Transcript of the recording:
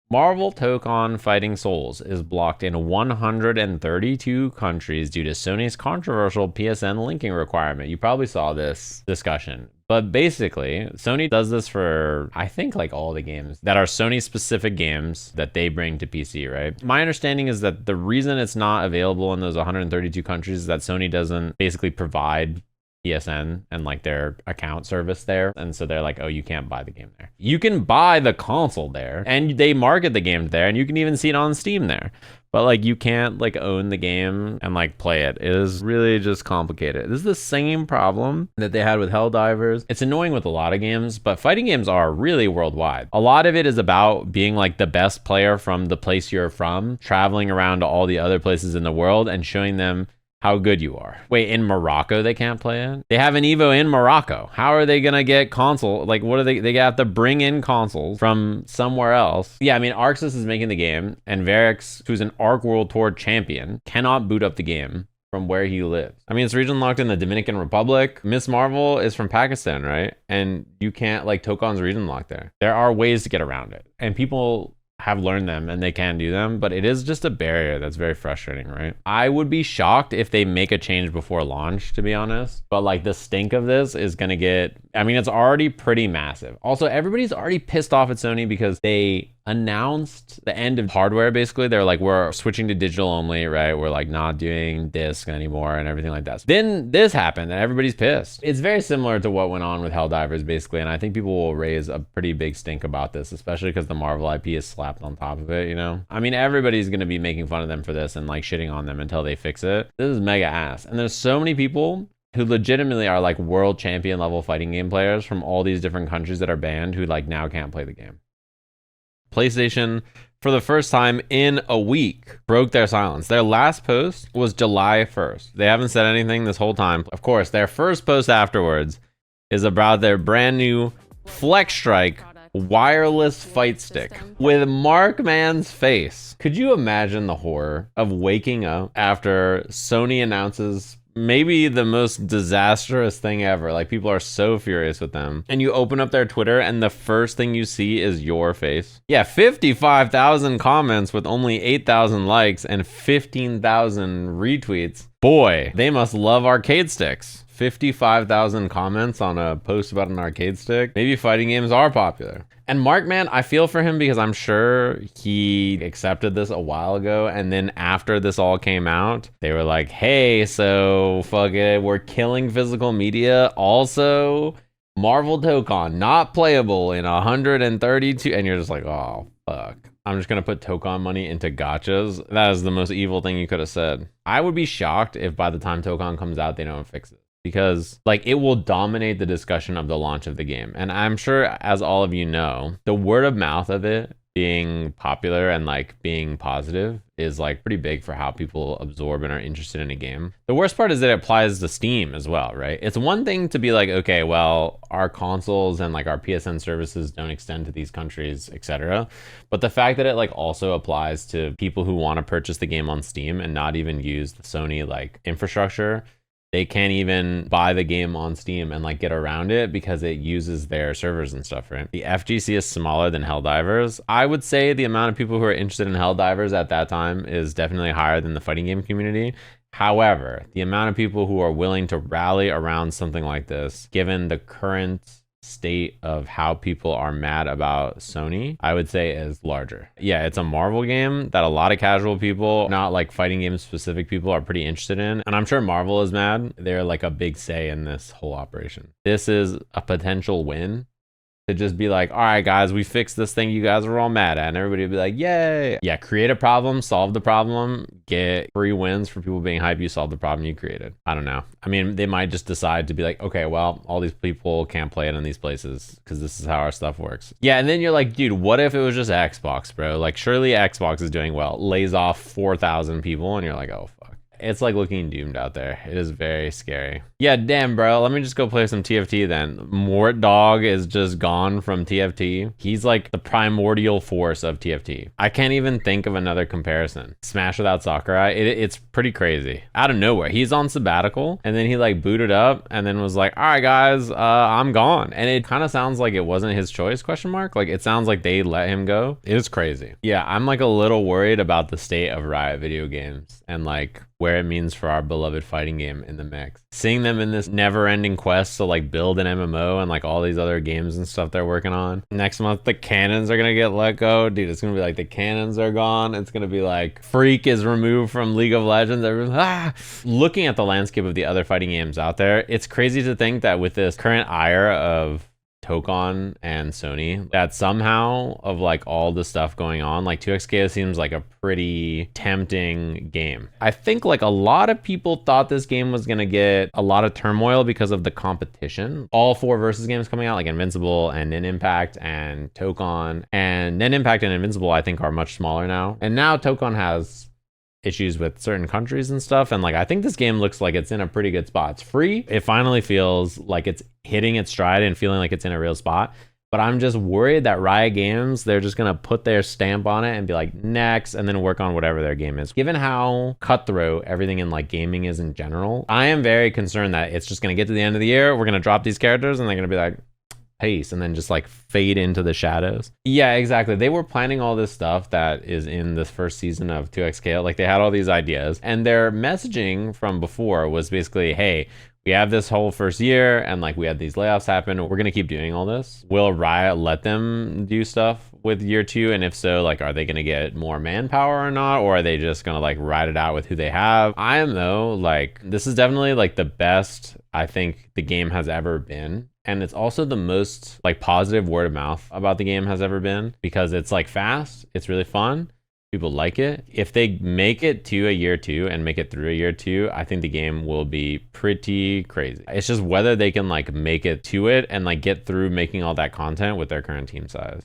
Marvel Tokon Fighting Souls is blocked in 132 countries due to Sony's controversial PSN linking requirement. You probably saw this discussion. But basically, Sony does this for, I think, like all the games that are Sony specific games that they bring to PC, right? My understanding is that the reason it's not available in those 132 countries is that Sony doesn't basically provide PSN and like their account service there. And so they're like, oh, you can't buy the game there. You can buy the console there and they market the game there and you can even see it on Steam there. But like you can't like own the game and like play it. It is really just complicated. This is the same problem that they had with Helldivers. It's annoying with a lot of games, but fighting games are really worldwide. A lot of it is about being like the best player from the place you're from, traveling around to all the other places in the world and showing them how good you are. Wait, in Morocco they can't play it? They have an Evo in Morocco. How are they gonna get console? Like, what are they have to bring in consoles from somewhere else? Yeah, I mean, Arxis is making the game, and Varix, who's an Arc World Tour champion, cannot boot up the game from where he lives. I mean, it's region locked in the Dominican Republic. Miss Marvel is from Pakistan, right? And you can't, like, Tokon's region locked there. There are ways to get around it. And people have learned them and they can do them, but it is just a barrier that's very frustrating, right? I would be shocked if they make a change before launch, to be honest, but like the stink of this is gonna get, I mean, it's already pretty massive. Also, everybody's already pissed off at Sony because they announced the end of hardware. Basically, they're like, we're switching to digital only, right? We're like not doing disc anymore and everything like that. Then this happened and everybody's pissed. It's very similar to what went on with Helldivers, basically, and I think people will raise a pretty big stink about this, especially because the Marvel IP is slapped on top of it, you know? I mean, everybody's gonna be making fun of them for this and like shitting on them until they fix it. This is mega ass. And there's so many people who legitimately are like world champion level fighting game players from all these different countries that are banned who like now can't play the game. PlayStation, for the first time in a week, broke their silence. Their last post was July 1st. They haven't said anything this whole time. Of course, their first post afterwards is about their brand new Flex Strike wireless fight stick with Markman's face. Could you imagine the horror of waking up after Sony announces maybe the most disastrous thing ever? Like, people are so furious with them. And you open up their Twitter and the first thing you see is your face. Yeah, 55,000 comments with only 8,000 likes and 15,000 retweets. Boy, they must love arcade sticks. 55,000 comments on a post about an arcade stick. Maybe fighting games are popular. And Markman, I feel for him because I'm sure he accepted this a while ago. And then after this all came out, they were like, hey, so fuck it, we're killing physical media. Also, Marvel Tokon, not playable in 132. And you're just like, oh, fuck. I'm just going to put Tokon money into gachas. That is the most evil thing you could have said. I would be shocked if by the time Tokon comes out, they don't fix it. Because like it will dominate the discussion of the launch of the game. And I'm sure, as all of you know, the word of mouth of it being popular and like being positive is like pretty big for how people absorb and are interested in a game. The worst part is that it applies to Steam as well, right? It's one thing to be like, okay, well, our consoles and like our PSN services don't extend to these countries, etc. But the fact that it like also applies to people who want to purchase the game on Steam and not even use the Sony like infrastructure, they can't even buy the game on Steam and like get around it because it uses their servers and stuff, right? The FGC is smaller than Helldivers. I would say the amount of people who are interested in Helldivers at that time is definitely higher than the fighting game community. However, the amount of people who are willing to rally around something like this, given the current state of how people are mad about Sony, I would say is larger. Yeah, it's a Marvel game that a lot of casual people, not like fighting game specific people, are pretty interested in. And I'm sure Marvel is mad. They're like a big say in this whole operation. This is a potential win to just be like, all right, guys, we fixed this thing you guys are all mad at. And everybody would be like, yay. Yeah, create a problem, solve the problem, get free wins for people being hype. You solve the problem you created. I don't know. I mean, they might just decide to be like, okay, well, all these people can't play it in these places because this is how our stuff works. Yeah, and then you're like, dude, what if it was just Xbox, bro? Like, surely Xbox is doing well. Lays off 4,000 people, and you're like, oh, fuck. It's like looking doomed out there. It is very scary. Yeah, damn, bro. Let me just go play some TFT then. Mort Dog is just gone from TFT. He's like the primordial force of TFT. I can't even think of another comparison. Smash without Sakurai. It's pretty crazy. Out of nowhere, he's on sabbatical, and then he like booted up and then was like, all right, guys, I'm gone. And it kind of sounds like it wasn't his choice, question mark. Like, it sounds like they let him go. It is crazy. Yeah, I'm like a little worried about the state of Riot video games and like where it means for our beloved fighting game in the mix. Seeing them in this never-ending quest to like build an MMO and like all these other games and stuff they're working on. Next month, the cannons are gonna get let go. Dude, it's gonna be like the cannons are gone. It's gonna be like Freak is removed from League of Legends. Looking at the landscape of the other fighting games out there, it's crazy to think that with this current ire of Tokon and Sony, that somehow of like all the stuff going on, like 2XKO seems like a pretty tempting game. I think like a lot of people thought this game was gonna get a lot of turmoil because of the competition. All 4 versus games coming out, like Invincible and Nin Impact and Tokon, and Nin Impact and Invincible I think are much smaller now. And now Tokon has issues with certain countries and stuff, and like I think this game looks like it's in a pretty good spot. It's free. It finally feels like it's hitting its stride and feeling like it's in a real spot. But I'm just worried that Riot Games, they're just gonna put their stamp on it and be like next, and then work on whatever their game is. Given how cutthroat everything in like gaming is in general, I am very concerned that it's just gonna get to the end of the year, we're gonna drop these characters and they're gonna be like peace, and then just like fade into the shadows. Yeah, exactly. They were planning all this stuff that is in this first season of 2XKO. Like they had all these ideas, and their messaging from before was basically, hey, we have this whole first year and like we had these layoffs happen. We're gonna keep doing all this. Will Riot let them do stuff with year 2? And if so, like, are they gonna get more manpower or not? Or are they just gonna like ride it out with who they have? I am though, like, this is definitely like the best I think the game has ever been. And it's also the most like positive word of mouth about the game has ever been, because it's like fast, it's really fun, people like it. If they make it to a year 2 and make it through a year 2, I think the game will be pretty crazy. It's just whether they can like make it to it and like get through making all that content with their current team size.